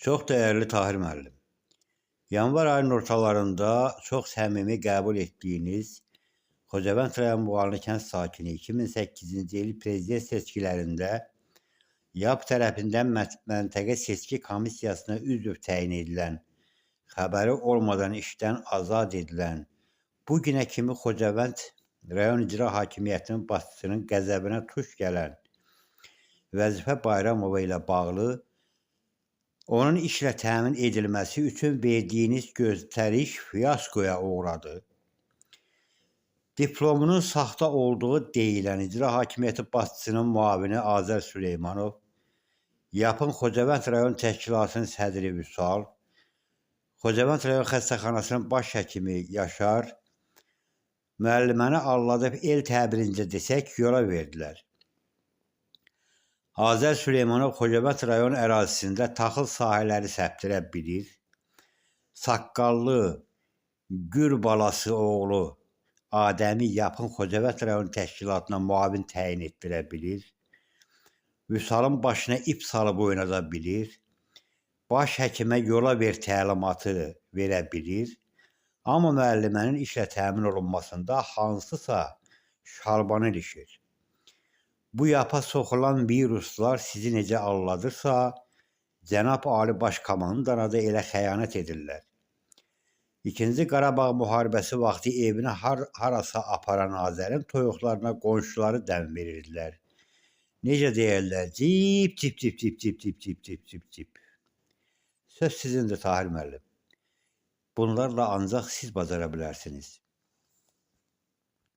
Çox dəyərli Tahir müəllim, yanvar ayının ortalarında çox səmimi qəbul etdiyiniz Xocavənd rayon Muğanlı kənd sakini 2008-ci il prezident seçkilərində YAP tərəfindən məntəqə seçki komissiyasına üzv təyin edilən, xəbəri olmadan işdən azad edilən, bu günə kimi Xocavənd rayon icra hakimiyyətinin başçısının qəzəbinə tuş gələn Vəzifə Bayramova ilə bağlı onun işlə təmin edilməsi üçün verdiyiniz göstəriş fiyaskoya uğradı. Diplomunun saxta olduğu deyilən icra hakimiyyəti başçısının müavini Azər Süleymanov, YAP-ın Xocavənd rayon təşkilatının sədri Vüsal, Xocavənd rayon xəstəxanasının baş həkimi Yaşar, müəlliməni alladıb el təbirincə desək yola verdilər. Azər Süleymanov Xocavənd rayon ərazisində taxıl sahələri səptirə bilir, saqqallı Gür balası oğlu Adəmi YAP-ın Xocavənd rayon təşkilatına müavin təyin etdirə bilir, Vüsalın başına ip salıb oynada bilir, baş həkimə yola ver təlimatı verə bilir, amma müəllimənin işlə təmin olunmasında hansısa şalbanı ilişir. Bu YAP-a soxulan viruslar sizi necə alladırsa, Cənab Ali Baş Komandana da elə xəyanət edirlər. İkinci Qarabağ müharibəsi vaxtı evinə harasa aparan Azərin toyuqlarına qonşuları dəm verirdilər. Necə deyirlər? Cip, cip, cip, cip, cip, cip, cip, cip, cip, cip. Söz sizindir Tahir müəllim. Bunlarla ancaq siz bacara bilərsiniz.